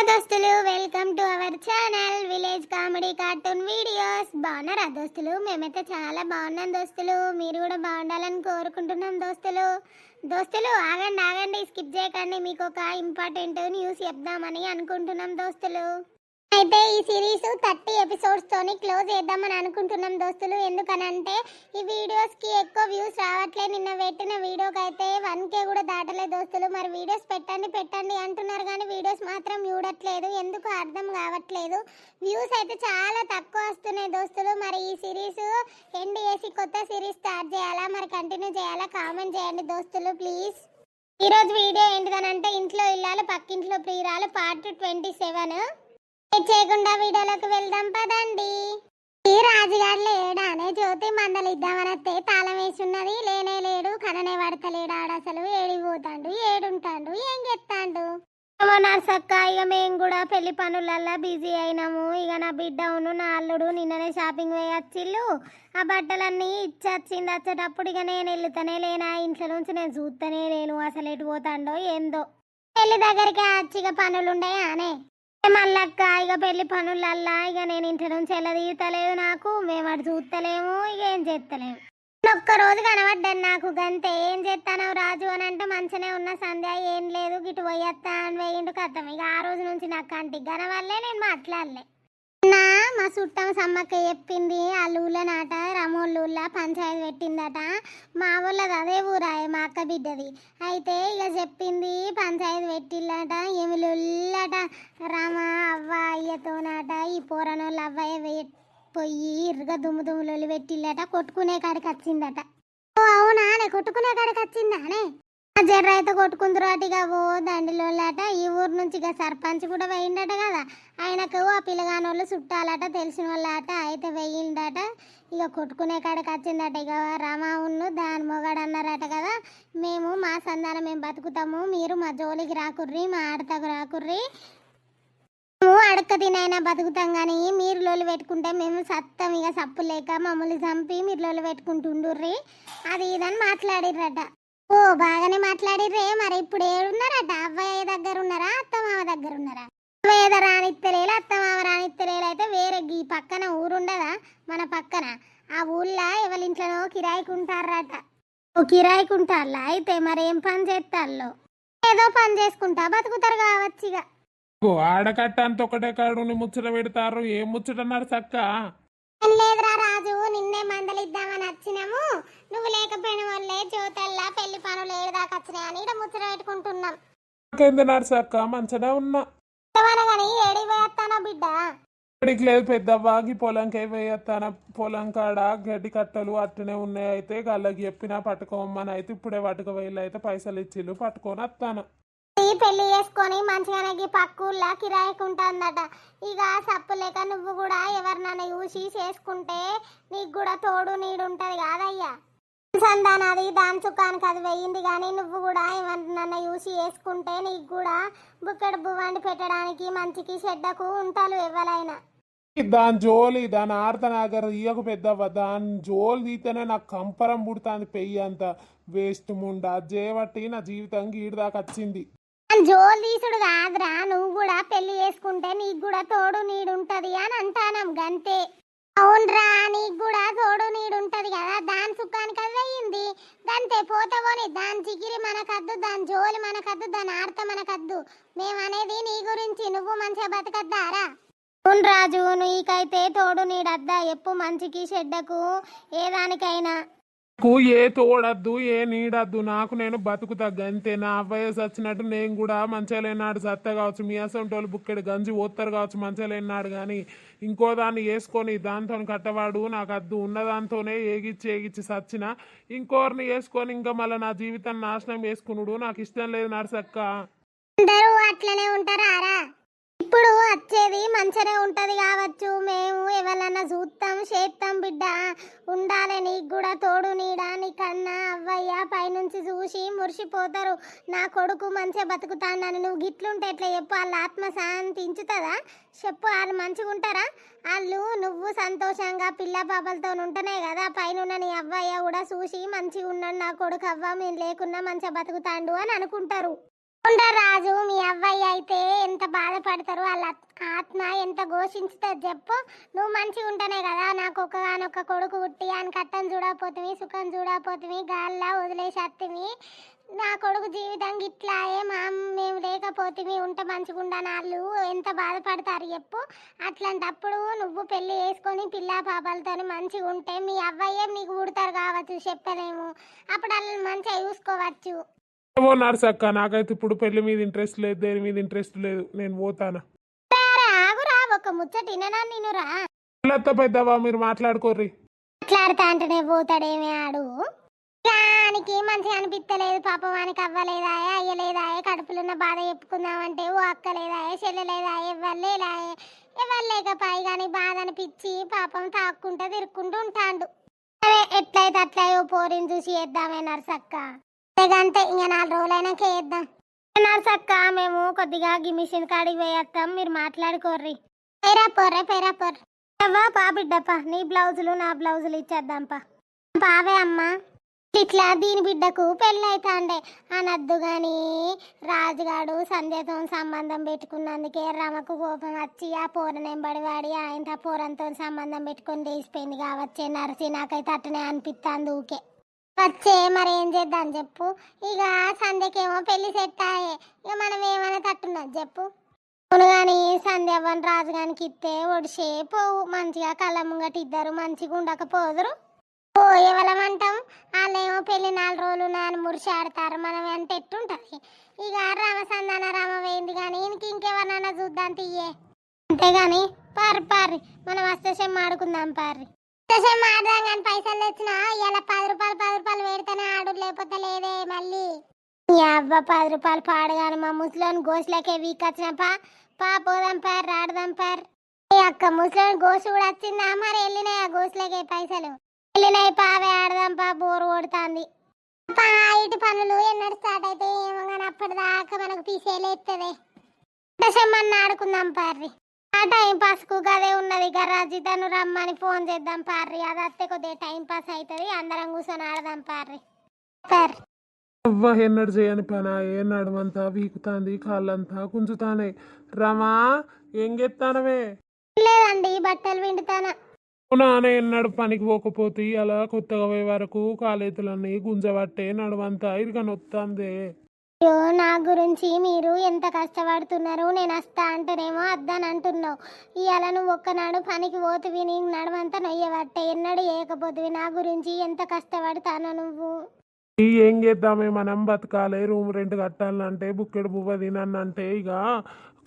దోస్తులు welcome to our channel village comedy cartoon videos. బాగున్నారా దోస్తులు? మేమైతే చాలా బాగున్నాం దోస్తులు. మీరు కూడా బాగుండాలని కోరుకుంటున్నాం దోస్తులు. ఆగండి ఆగండి, స్కిప్ చేయకండి. మీకు ఒక ఇంపార్టెంట్ న్యూస్ చెప్దామని అనుకుంటున్నాం దోస్తులు. అయితే ఈ సిరీస్ 30 ఎపిసోడ్స్ తోని క్లోజ్ చేద్దామని అనుకుంటున్నాం దోస్తులు. ఎందుకనంటే ఈ వీడియోస్ కి ఎక్కువ వ్యూస్ రావట్లే. నిన్న పెట్టిన వీడియోకి అయితే 1K కూడా దాటలేదు దోస్తులు. మరి వీడియోస్ పెట్టండి అంటున్నారు కానీ వీడియోస్ మాత్రం చూడట్లేదు. ఎందుకు అర్థం కావట్లేదు. వ్యూస్ అయితే చాలా తక్కువ వస్తున్నాయి దోస్తులు. మరి ఈ సిరీస్ ఎండ్ చేసి కొత్త సిరీస్ స్టార్ట్ చేయాలా, మరి కంటిన్యూ చేయాలా? కామెంట్ చేయండి దోస్తులు ప్లీజ్. ఈరోజు వీడియో ఏంటిదనంటే ఇంట్లో ఇల్లాలు పక్కింట్లో ప్రియురాలు పార్ట్ 27. చేయకుండా వీడియోలోకి వెళ్దాం పదండి. ఈ రాజుగారు లేడానే జ్యోతి మందలిద్దామనతే తాళం వేసున్నది. లేనే లేడు, కననే పడతలేడు. ఆడ అసలు ఏడిపోతాడు, ఏడుంటాడు, ఏం చెప్తాడు? నర్సక్క, ఇక మేము కూడా పెళ్లి పనులల్లా బిజీ అయినాము. ఇక నా బిడ్డవును నా అల్లుడు నిన్ననే షాపింగ్ వేయచ్చిళ్ళు. ఆ బట్టలన్నీ ఇచ్చొచ్చింది. వచ్చేటప్పుడు ఇక నేను వెళ్తానే లేనా, ఇంట్లో నుంచి నేను చూస్తూనే లేను. అసలు ఎటు పోతాడో ఏందో. పెళ్లి దగ్గరికి వచ్చిక పనులుండే అనే మళ్ళక్క ఇక పెళ్లి పనులల్లా ఇక నేను ఇంటి నుంచి ఎలా తీయతలేదు. నాకు మేము అటు చూస్తలేము, ఇక ఏం చేస్తలేము. ఒక్కరోజు కనబడ్డాను నాకు గంతే. ఏం చేస్తాను రాజు అని అంటే మంచిగానే ఉన్న సంధ్య ఏం లేదు గిటు పోయేస్తా అని వేయిండు కథం. ఇక ఆ రోజు నుంచి నాకు కంటికి కనవల్లే, నేను మాట్లాడలే. మా చుట్టం సమ్మక్క చెప్పింది ఆ ఊళ్ళనాట రమోళ్ళ పంచాయతీ పెట్టిందట. మా వాళ్ళది అదే ఊరాయ, మా అక్క బిడ్డది. అయితే ఇక చెప్పింది పంచాయతీ పెట్టిల్లట. ఏమిలుల్లట రామ అవ్వ అయ్యతోనట. ఈ పోరనోళ్ళు అవ్వయ్య పొయ్యి ఇరుగా దుమ్ములు పెట్టిల్లట. కొట్టుకునే కాడికి వచ్చిందట. ఓ అవునా, కొట్టుకునే కాడికి వచ్చిందానే. జర్ర అయితే కొట్టుకుందరాటిగా ఓ దండిలోళ్ళట. ఈ ఊరు నుంచి ఇక సర్పంచ్ కూడా వేయిండట కదా. ఆయనకు ఆ పిల్లగానోళ్ళు చుట్టాలట, తెలిసిన వాళ్ళట. అయితే వేయిండట. ఇక కొట్టుకునే కాడికి వచ్చిందట. ఇక రామా ఉన్ను దాని మొగాడు అన్నారట కదా, మేము మా సంధానం మేము బతుకుతాము, మీరు మా జోలికి రాకుర్రి, మా ఆడతకు రాకుర్రి, మేము అడక్క తినైనా బతుకుతాం కానీ మీరు లోలు పెట్టుకుంటే మేము సత్తం. ఇక సప్పు లేక మమ్మల్ని చంపి మీరు లోలు పెట్టుకుంటుండ్రి అది ఇదని మాట్లాడిర్రట. ఓ బాగానే మాట్లాడిర్రే. మరి ఇప్పుడు ఏడున్నారట? అవ్వయ్య దగ్గర ఉన్నారా, అత్తమామ దగ్గర ఉన్నారా? అవ్వయ్య రానిత్తలేలు, అత్తమామ రానిత్తలేలు. అయితే వేరే ఈ పక్కన ఊరుండదా మన పక్కన, ఆ ఊళ్ళో ఎవరింట్లోనో కిరాయికుంటారట. ఓ కిరాయికుంటారా? అయితే మరి ఏం పని చేస్తారో ఏదో పని చేసుకుంటా బతుకుతారు కావచ్చు. ఇక ఆడకట్ట అంత ఒకటే కాడు ముచ్చట పెడతారు. ఏం ముచ్చటన్నారు చక్క? ఏం లేదురా రాజు, నిన్నే మందలిద్దామని వచ్చినాము. నువ్వు లేకపోయిన వాళ్ళే జ్యోతల్లా పెళ్లి పనులు ఏడుదాకా వచ్చినాయని ఇక్కడ ముచ్చట పెట్టుకుంటున్నాం. నాకెందున్నారు చక్క? మంచిగా ఉన్నా కానీ ఏడి వేస్తానా బిడ్డ? ఇక్కడికి లేదు పెద్దవ్వాకి పొలంకే వేయత్తాన. పొలం కాడ గడ్డి కట్టలు అట్టనే ఉన్నాయి. అయితే గల్లకి చెప్పినా పట్టుకోమని. అయితే ఇప్పుడే పట్టుకు వెళ్ళి అయితే పైసలు ఇచ్చిళ్ళు, పట్టుకొని వస్తాను. పెళ్లి చేసుకొని మంచిగానే పక్కూళ్ళ కిరాయికుంటుందట. ఇక సప్పు లేక నువ్వు కూడా ఎవరినైనా చూసి చేసుకుంటే నీకు కూడా తోడు నీడుంటది కాదయ్యా. సంధానాది దాని చుక్కానికి అది వెయ్యింది కానీ నువ్వు కూడా ఎవరినైనా చూసి చేసుకుంటే నీకు కూడా బుక్కడు బువ్వండి పెట్టడానికి మంచికి చెడ్డకు ఉంటారు ఎవరైనా. దాని జోలి దాని ఆర్తనాగర్ ఇయ్యకు పెద్దవ్వ. దాని జోలు తీతేనే నాకు కంపరం పుడుతుంది. పెయ్యి అంత వేస్ట్ ముండా జేవట్టి నా జీవితం గీడిదాకా వచ్చింది. జోలు తీసుడు కాదురా, నువ్వు కూడా పెళ్లి చేసుకుంటే నీకు కూడా తోడు నీడుంటది అని అంటానం గంతే. అవునరా, నీకు కూడా తోడు నీడుంటది కదా. దాని సుఖానికి అది అయ్యింది గంతే. పోతావోని దాని జిగిరి మనకద్దు, దాని జోలి మనకద్దు, దాని ఆర్త మనకద్దు. మేమనేది నీ గురించి. నువ్వు మంచిగా బతకద్దారా? అవును రాజు, నీకైతే తోడు నీడద్దా ఎప్పు మంచికి చెడ్డకు ఏదానికైనా. ఏ తోడద్దు ఏ నీడద్దు, నాకు నేను బతుకుతా గంతే. నా వయసు వచ్చినట్టు నేను కూడా మంచిగా లేనాడు సత్త కావచ్చు. మీ అసంటోళ్ళు బుక్కెడు గంజి పోతారు కావచ్చు మంచిగా లేనాడు. కానీ ఇంకో దాన్ని వేసుకొని దాంతో కట్టవాడు నాకు అద్దు. ఉన్నదాంతోనే ఏగిచ్చి సచ్చిన. ఇంకోరిని వేసుకొని ఇంకా మళ్ళీ నా జీవితం నాశనం వేసుకున్నాడు నాకు ఇష్టం లేదు నర్సక్క. అందరూ అట్లనే ఉంటారా? ఇప్పుడు వచ్చేది మంచిగా ఉంటది కావచ్చు. మేము ఎవరన్నా చూస్తాం చేస్తాం బిడ్డ. ఉండాలి నీకు కూడా తోడు నీడా. నీకన్నా అవ్వయ్య పైనుంచి చూసి మురిసిపోతారు. నా కొడుకు మంచిగా బతుకుతాడని. నువ్వు గిట్లుంటే ఎట్లా చెప్పు? వాళ్ళ ఆత్మ శాంతించుతుందా చెప్పు? వాళ్ళు మంచిగా ఉంటారా? వాళ్ళు నువ్వు సంతోషంగా పిల్ల పాపలతో ఉంటేనే కదా పైన నీ అవ్వయ్య కూడా చూసి మంచిగా ఉన్నాడు నా కొడుకు, అవ్వ మేము లేకున్నా మంచిగా బతుకుతాండు అని అనుకుంటారు. ఉంటారు రాజు. మీ అవ్వయ్య అయితే ఎంత బాధపడతారు, వాళ్ళ ఆత్మ ఎంత ఘోషించుతుంది చెప్పు. నువ్వు మంచిగా ఉంటేనే కదా నాకు ఒక్కగానొక్క కొడుకు పుట్టి అని కట్టం చూడకపోతుంది, సుఖం చూడకపోతుంది, గాల్లా వదిలేసేస్తుంది. నా కొడుకు జీవితం ఇట్లాయే మేము లేకపోతే ఉంటే మంచిగా ఉండని వాళ్ళు ఎంత బాధపడతారు చెప్పు. అట్లాంటప్పుడు నువ్వు పెళ్లి చేసుకొని పిల్ల పాపలతో మంచిగా ఉంటే మీ అవ్వయ్యే నీకు పుడతారు కావచ్చు, చెప్పలేము. అప్పుడు వాళ్ళని మంచిగా చూసుకోవచ్చు. ఏమో నర్సక్క, నాకైతే ఇప్పుడు పెళ్లి మీద ఇంట్రెస్ట్ లేదు, దేని మీద ఇంట్రెస్ట్ లేదు, నేను పోతానా. ఆగురా, ఒక ముచ్చట విననా నేను రా. పిల్లత్త పెద్దవా, మీరు మాట్లాడుకోర్రి. మాట్లాడుతా అంటేనే పోతాడేమే ఆడు. దానికి మంచిగా అనిపిస్తలేదు పాపం, వానికి అవ్వలేదాయే అయ్యలేదాయే, కడుపులున్న బాధ చెప్పుకుందామంటే ఓ అక్కలేదాయే చెల్లెలేదాయే ఎవ్వలేదాయే, ఎవరు లేకపాయి కానీ బాధ అనిపించి పాపం తాక్కుంటూ తిరుక్కుంటూ ఉంటాడు. అదే ఎట్లయితే అట్లయో పోరిని చూసి వేద్దామే నర్సక్క. అంతే ఇంకా 4 రోజులైనాక వేద్దాం నర్సక్క. మేము కొద్దిగా గి మిషన్ కాడికి పోయేస్తాం, మీరు మాట్లాడుకోర్రి. పేరా పోర్రే అవ్వా పా బిడ్డపా, నీ బ్లౌజులు నా బ్లౌజులు ఇచ్చేద్దాంపా. పావే అమ్మా, ఇట్లా దీని బిడ్డకు పెళ్ళి అవుతాండే అనద్దు గాని రాజుగాడు సంధ్యతో సంబంధం పెట్టుకున్నందుకే రమకు కోపం వచ్చి ఆ పోరనెంబడి వాడి ఆయన పోరంతో సంబంధం పెట్టుకొని తీసిపోయింది కావచ్చే నర్సి. నాకైతే అట్టనే అనిపిస్తాంది ఊకే వచ్చే. మరి ఏం చేద్దాం చెప్పు. ఇక సంధ్యకేమో పెళ్లి సెట్ అయ్యే, ఇక మనం ఏమైనా తట్టున్నది చెప్పు. అవును కానీ సంధ్యవ్వని రాజుగానికి ఇస్తే ఒడిసే పోవు, మంచిగా కళ్ళ ముంగట ఇద్దరు మంచిగా ఉండకపోదురు. ఓ ఎవరమంటాం, వాళ్ళేమో పెళ్లి 4 రోజులు నాన్న మురిశాడతారు, మనం అంటే ఎట్టుంటది. ఇక రామసంధాన రామ వేయింది కానీ ఇంకెవరన్నా చూద్దాం తీయే. అంతేగాని పారి మనం వస్తేసేం ఆడుకుందాం పారి. ఆడదాం కానీ పైసలు తెచ్చినా ఇలా 10 రూపాయలు పెడితేనే ఆడు, లేకపోతే లేదే. మళ్ళీ అవ్వ 10 రూపాయలు పాడు కానీ మా ముసలోని గోసులకే వీక్ వచ్చిన పోదాం పారు ఆడదాం పారు. అక్క ముసలోని గోసు కూడా వచ్చిందా మరి? వెళ్ళినాయి ఆ గోసులకే పైసలు వెళ్ళినాయి, పావే ఆడదాం బోరు కొడుతుంది. ఇటు పనులు ఎన్నడు స్టార్ట్ అయితే ఏమో కానీ అప్పటిదాకా మనకు పీసేలేస్తుంది. దశమ్మన్న ఆడుకుందాం పార్రి. ఆ టైం పాస్ కు గదే ఉన్నది, గరాజితను రమ్మని ఫోన్ చేద్దాం పార్రి. అది అత్తే కొద్దిగా టైం పాస్ అవుతుంది, అందరం కూర్చొని ఆడదాం పార్రి. అవ్వ ఎన్నడు చేయని పనా, ఏ నడుమంతా వీకుతాంది, కాళ్ళంతా గుంజుతానే. రమా ఏం గెత్తానవే? లేదండి బట్టలు విండుతానా. నాన్న ఎన్నడు పనికి పోకపోతే అలా కొత్తగా పోయే వరకు కాలేతులన్నీ గుంజబట్టే నడుమంతా ఇరుగనొత్తాందే. అయ్యో నా గురించి మీరు ఎంత కష్టపడుతున్నారు, నేను వస్తా అంటేనేమో అద్దని అంటున్నావు. ఇవాళ నువ్వు ఒక్కనాడు పనికి పోతువి, నీకు నడవంతా నొయ్యబట్టే, ఎన్నడు వేయకపోతువి. నా గురించి ఎంత కష్టపడతానో నువ్వు. ఏం చేద్దామే, మనం బతకాలి, రూమ్ రెంట్ కట్టాలంటే బుక్కెడు బువ్వ తినన్నంటే ఇక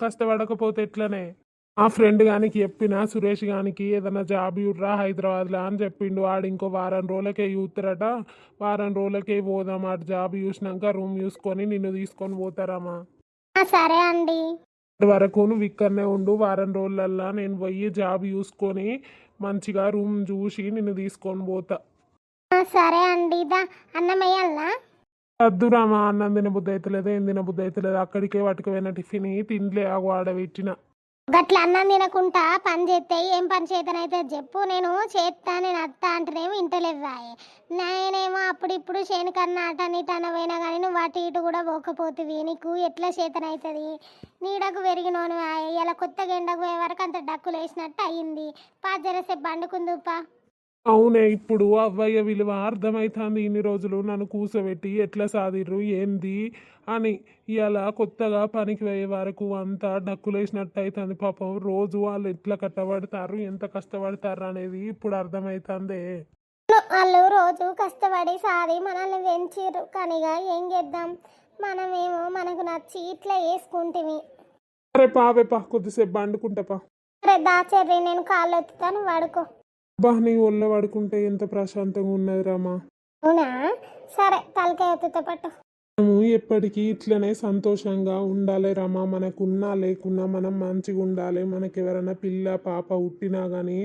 కష్టపడకపోతే ఎట్లనే. ఆ ఫ్రెండ్ గానికి చెప్పిన సురేష్ గానికి ఏదైనా జాబ్ ఇవ్వరా హైదరాబాద్లో అని చెప్పిండు. వాడు ఇంకో 1 వారం రోజులకే చూస్తారట, 1 వారం రోజులకే పోదాం. ఆడు జాబ్ చూసినాక రూమ్ చూసుకొని నిన్ను తీసుకొని పోతారమ్మా. సరే అండి, వరకు నువ్వు ఇక్కడనే ఉండు, 1 వారం రోజులల్లా నేను పోయి జాబ్ చూసుకొని మంచిగా రూమ్ చూసి నిన్ను తీసుకొని పోతా. సరే అండి. అన్నం వేయాలనా? వద్దురామా, అన్నం తినబుద్ధి అవుతలేదు, ఏం తినబుద్ధి అవుతలేదు. అక్కడికే పట్టుకుపోయిన టిఫిన్ తినలే, ఆడబెట్టిన. గట్ల అన్నం తినకుండా పని చేస్తే ఏం పని చేతనైతే చెప్పు. నేను చేస్తా, నేను అత్త అంటేనేమో ఇంటలేవాయే. నేనేమో అప్పుడిప్పుడు చేను కన్నా అటని టన పోయినా కానీ నువ్వు అటు ఇటు కూడా పోకపోతుంది. నీకు ఎట్లా చేతనవుతుంది? నీడకు పెరిగినోను ఇలా కొత్తగా ఎండకు పోయే వరకు అంత డక్కులు వేసినట్టు అయ్యింది. జరసేపు బండుకుందుపా. అవునే, ఇప్పుడు అవ్వయ్య విలువ అర్థమవుతుంది. ఇన్ని రోజులు నన్ను కూసోబెట్టి ఎట్లా సాదిర్రు ఏంది అని. ఇలా కొత్తగా పనికి పోయే వరకు అంతా డక్కులేసినట్టు అవుతుంది. పాపం రోజు వాళ్ళు ఎట్లా కష్టపడతారు, ఎంత కష్టపడతారు అనేది ఇప్పుడు అర్థమవుతుంది. వాళ్ళు రోజు కష్టపడి సాది మనల్ని పెంచిర్రు, కానీగా ఏం చేద్దాం, మనమేమో మనకు నచ్చి ఇట్లా వేసుకుంటేమి. అరే పావేపా, కొద్దిసేపు బండుకుంటాపా. అరే దాచర్రి, నేను కాళ్ళు ఎత్తుతాను, వాడుకో. బా, నీ ఒళ్ళో పడుకుంటే ఎంత ప్రశాంతంగా ఉన్నది రామా. అవునా? సరే తలకాయ ఎత్తుతో పట్టు. మనము ఎప్పటికీ ఇట్లనే సంతోషంగా ఉండాలి రమా. మనకున్నా లేకున్నా మనం మంచిగా ఉండాలి. మనకు ఎవరైనా పిల్ల పాప పుట్టినా కానీ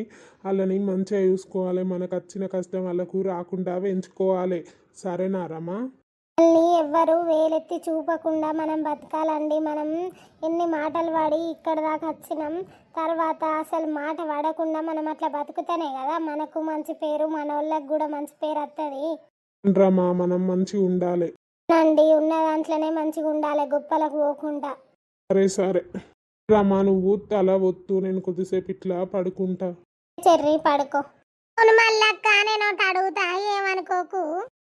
వాళ్ళని మంచిగా చూసుకోవాలి. మనకు వచ్చిన కష్టం వాళ్ళకు రాకుండా పెంచుకోవాలి. సరేనా రమా? మళ్ళీ ఎవ్వరు వేలెత్తి చూపకుండా మనం బతకాలండి. మనం ఎన్ని మాటలు పడి ఇక్కడ దాకా వచ్చినాం, తర్వాత అసలు మాట పడకుండా మనం అట్లా బతుకుతానే కదా మనకు మంచి పేరు, మన వాళ్ళకి కూడా మంచి పేరు వస్తుంది. రమా, మనం మంచిగా ఉండాలి. నండి ఉన్న దాంట్లోనే మంచిగా ఉండాలి, గొప్పలకు పోకుండా. సరే సరే రమ్మా, నువ్వు తల ఒత్తు, నేను కొద్దిసేపు ఇట్లా పడుకుంటా. చెర్రి పడుకో. అవును మల్లక్క, నేను ఒకటి అడుగుతా, ఏమనుకోకు.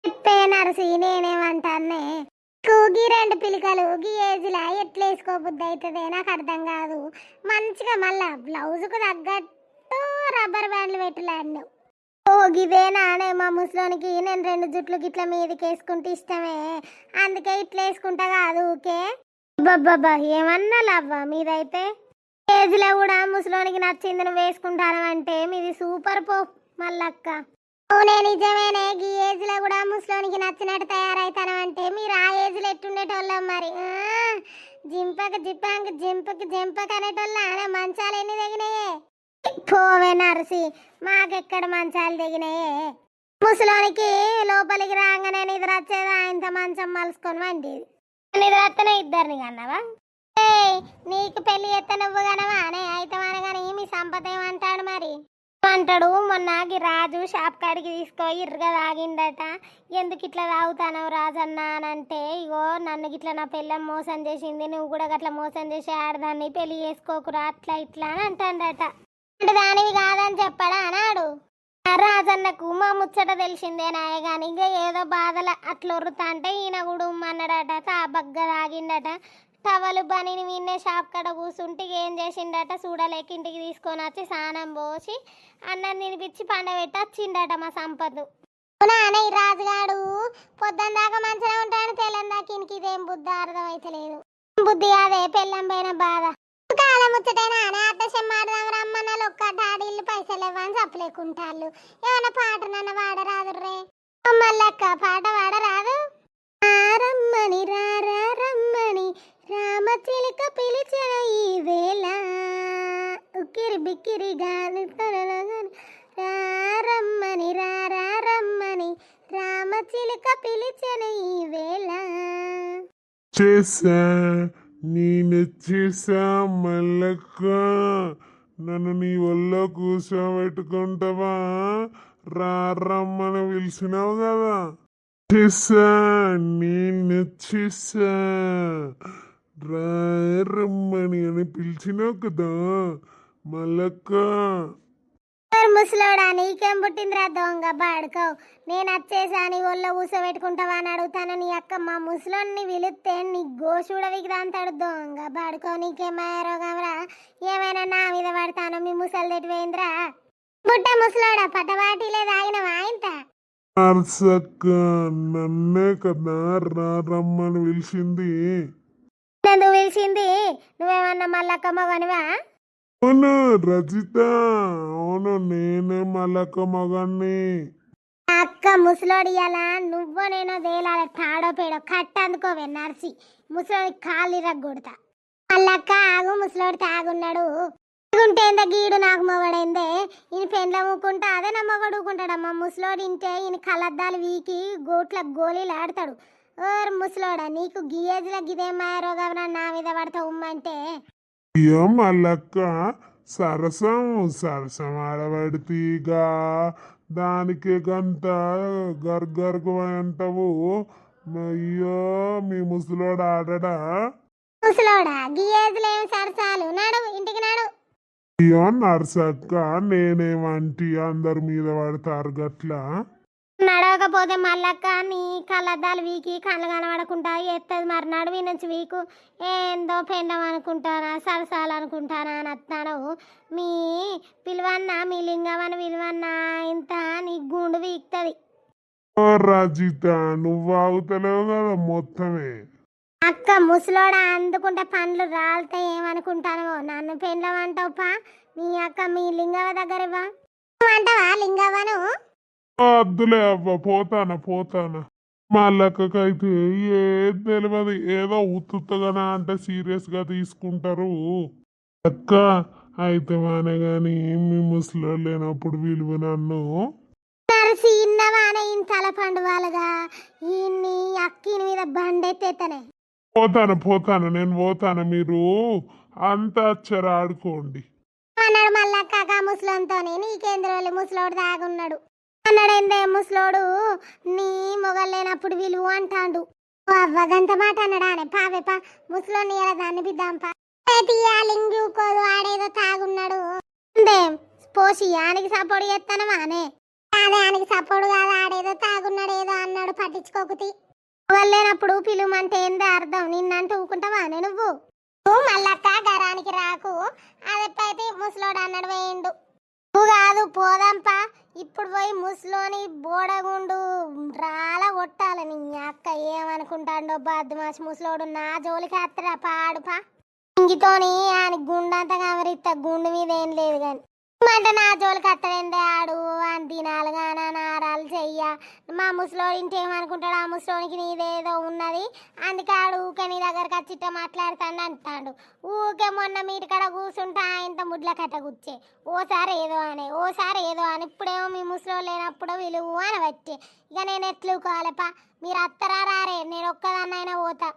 చెప్పే నర్సి, నేనేమంటానే, గీ రెండు పిలికలు గీ ఏజ్లా ఎట్లా వేసుకోబుద్ది అవుతుంది నాకు అర్థం కాదు. మంచిగా మళ్ళా బ్లౌజ్కు తగ్గట్టు రబ్బర్ బ్యాండ్లు పెట్టులాడు. ఓ గిదేనానే మా ముసలోనికి నేను రెండు జుట్లు గిట్ల మీదకి వేసుకుంటే ఇష్టమే, అందుకే ఇట్లా వేసుకుంటా కాదు ఊకే. బాబా ఏమన్నా లవ్వా మీదైతే. ఏజ్లో కూడా ముసలోనికి నచ్చింది నువ్వు వేసుకుంటాను అంటే మీది సూపర్ పో మల్లక్క. అవునే నిజమేనే, ఈ ఏజ్ లో కూడా ముసలోనికి నచ్చినట్టు తయారైతాను అంటే మీరు ఆ ఏజ్ లో ఎట్టుండేటోళ్ళం మరి. జింపక జింపక జింపక జింపక అనేటోళ్ళ మంచాలు ఎన్ని తెగినాయే. పోవే నర్సి, మాకెక్కడ మంచాలు తెగినాయే. ముసలోనికి లోపలికి రాగానే నిద్ర వచ్చేది, ఆయనతో మంచం మలుసుకొని వండేది. నిద్ర వస్తేనే ఇద్దరిని కన్నావా? నీకు పెళ్లి ఎత్త నువ్వు కనవా అనే అయితే అనగాని మీ సంపద ఏమంటాడు మరి అంటాడు. మొన్న రాజు షాప్ కాడికి తీసుకొని ఇర్రగా తాగిండట. ఎందుకు ఇట్లా తాగుతాను రాజన్న అని అంటే, ఇగో నన్ను గిట్లా నా పెళ్ళం మోసం చేసింది, నువ్వు కూడా గట్లా మోసం చేసి ఆడదాన్ని పెళ్లి చేసుకోకురా అట్లా ఇట్లా అని అంటాడట. అంటే దానివి కాదని చెప్పాడా అన్నాడు. రాజన్నకు మా ముచ్చట తెలిసిందేనాయ కానీ ఇంకా ఏదో బాధల అట్లా ఒర్రుతా అంటే ఈయన కూడా ఉమ్మన్నాడట. తాబగ్గ తాగిండట. టవలు బనీని విన్నే షాప్ కాడ కూర్చుంటే ఏం చేసిండట చూడలేక ఇంటికి తీసుకొని వచ్చి స్నానం పోసి అన్నం తినిపించి పండబెట్టి వచ్చిండట మా సంపద. నాన్న ఈ రాజుగాడు పొద్దున్న దాకా మంచిగా ఉంటాడు, తెల్లని దాకా ఇంటికి ఇదేం బుద్ధి అర్థమైతలేదు. బుద్ధి కాదే పెళ్ళం పోయిన బాధ. కాలం ముచ్చటైనా అత్తశం మాడదాం రమ్మన్నలు ఒక్క డాడీళ్ళు పైసలు ఇవ్వని చెప్పలేకుంటాళ్ళు. ఏమన్నా పాట నన్న వాడరాదు రే మల్లక్క, పాట వాడరాదు. రమ్మని రారా రమ్మని రామచిలుక పిలిచెను ఈ వేళ, ఉక్కిరి బిక్కిరి గాలి రమ్మని రారా రమ్మని రామచిలుక పిలిచెను ఈ వేళ. చేసా నేను చేసా మల్లక్క, నన్ను నీ వల్ల కూర్చోబెట్టుకుంటావా, రమ్మని పిలిచినావు కదా. చేసా నేను చేసా, రమ్మని అని పిలిచినావు కదా మల్లక్క. ముసలోడా నీకేం పుట్టిందిరా దొంగ బాడుకో, నేను వచ్చేసా నీ ఒళ్ళో కూర్చోబెట్టుకుంటావా అని అడుగుతాను. నీ అక్క మా ముసలోని పిలిస్తే నీ గోషుడ విగ్రాంతాడు దొంగ బాడుకో. నీకేమాయ రోగంరా, ఏమైనా నా మీద పడతాను మీ ముసలి తెట్టువేంద్రా బుట్ట ముసలోడా. పట్టవాటిలే తాగినవా ఇంత నర్సక్క, నన్నే కదా రమ్మని పిలిచింది. ఎందుకు పిలిచింది? నువ్వేమన్నా మల్లక్క మగనివా? అవును రజిత, అవును నేనే మల్లక్క మగాన్ని. అక్క ముసలోడి అలా నువ్వో నేనో దేలాల తాడో పేడో కట్ట అందుకోవే నర్సి, ముసలోడి కాళ్ళు ఇరగొడతా. మల్లక్క ఆగు, ముసలోడి తాగున్నాడు. ఉంటేందే గీడు నాకు మొగడైందే, ఈయన పెండ్ల ఊకుంటా అదే నా మొగడు ఊకుంటాడమ్మా. ముసలోడు ఇంటే ఈయన కలద్దాలు వీకి గోట్ల గోళీలు ఆడతాడు. ఓర్ ముసలోడా, నీకు గియేజ్లో గిదే మాయ రోగం నా మీద పడతా ఉమ్మంటే. అయ్యో మల్లక్క, సరసం సరసం ఆడబడితీగా దానికి గంత గర్గర్గు అంటావు. అయ్యో మీ ముసలోడు ఆడడా? ముసలోడా గియేజ్లో ఏం సరసాలు, నాడు ఇంటికి నాడు. అయ్యో నర్సక్క, నేనేమంటి అందరి మీద పడతారు గట్లా. నడవకపోతే మల్లక్క నీ కళ్ళద్దాలు వీకి కళ్ళు కనబడకుండా ఎత్తది మరి నడువి నుంచి వీకు. ఏందో పెండం అనుకుంటానా సరసాలు అనుకుంటానా అని వస్తాను. మీ పిలువన్నా మీ లింగమని పిలువన్నా ఇంత నీ గుండు వీక్తుంది. ఓ రజిత, నువ్వు ఆగుతలేవు కదా మొత్తమే. అక్క ముసలోడా అందుకుంటే పండ్లు రాలితే ఏమనుకుంటానో, నన్ను పెండ్లం అంటావు పా. మీ అక్క మీ లింగవ దగ్గర ఇవ్వ అంటావా లింగవ్వను? వద్దులే అవ్వ, పోతానా. మల్లక్కకైతే ఏం తెలియదు, ఏదో ఉత్తుత్తగానే అంటే సీరియస్ గా తీసుకుంటారు. అక్క అయితే మానే గాని మీ ముసలో లేనప్పుడు విలువ నన్ను ఇన్నవానే ఈయన తల పండువాలుగా ఈయన్ని అక్కిని మీద బండెత్తేతనే. పోతాను నేను పోతాను, మీరు అంతా అచ్చరు ఆడుకోండి అన్నాడు మల్లక్క ముసలంతోనే. నీకేంద్రోళ్ళు ముసలోడు తాగున్నాడు అన్నాడైందే. ముసలోడు నీ మొగలేనప్పుడు విలువ అంటాడు. అవ్వగంత మాట అన్నాడానే పావే పా ముసలోని ఎలా దాన్ని బిద్దాం పా లింగుకోదు ఆడేదో తాగున్నాడు పోసి ఆనికి సపోర్ట్ చేస్తానమా అనే అదే ఆనికి సపోర్ట్ కాదు ఆడేదో తాగున్నాడు ఏదో అన్నాడు పట్టించుకోకుతి లేనప్పుడు పిలుమంటే ఏందో అర్థం నిన్నంటూ ఊకుంటావా అనే నువ్వు మళ్ళక్క గరానికి రాకు అదెప్పైతే ముసలోడు అన్నాడు వేయండు నువ్వు కాదు పోదాంపా ఇప్పుడు పోయి ముసలోని బోడగుండు రాల కొట్టాలి నీ అక్క ఏమనుకుంటాడో బద్మాసి ముసలోడు నా జోలికి అత్తరా పాడుపా ఇంగితోని ఆయన గుండంతా కవరిస్తా గుండు మీద ఏం లేదు కానీ అంటే నా జోలికి అత్తడేందే ఆడు అని తినాలి గానా నారాలు చెయ్య మా ముసలోడు ఇంటి ఏమనుకుంటాడు ఆ ముసలోనికి నీదేదో ఉన్నది అందుకే ఆడు ఊకే నీ దగ్గరకు వచ్చి ఇట్ట మాట్లాడుతాడు అంటాడు ఊకే మొన్న మీటి కాడ కూర్చుంటా ఇంత ముడ్ల కట్ట కూర్చే ఓసారి ఏదో అని ఇప్పుడేమో మీ ముసలోడు లేనప్పుడు విలువ అని వచ్చే ఇక నేను ఎట్లుకోవాలపా మీరు అత్తరా రారే నేను ఒక్కదాన్నైనా పోతా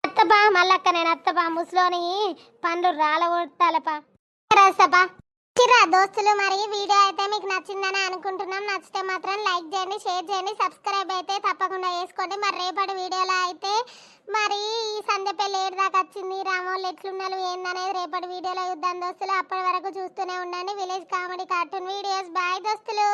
అత్తపా మళ్ళక్క నేను అత్తపా ముసలోని పండ్లు రాల కొట్టాలపా రసపా దోస్తులు మరి వీడియో అయితే మీకు నచ్చిందని అనుకుంటున్నాం నచ్చితే మాత్రం లైక్ చేయండి షేర్ చేయండి సబ్స్క్రైబ్ అయితే తప్పకుండా చేసుకోండి మరి రేపటి వీడియోలో అయితే మరి ఈ సంధ్య పెళ్ళి ఏడు దాకా వచ్చింది రామోళ్ళు ఎట్లున్నారు ఏందనేది రేపటి వీడియోలో చూద్దాం దోస్తులు అప్పటి వరకు చూస్తూనే ఉండండి village comedy cartoon videos bye దోస్తులు.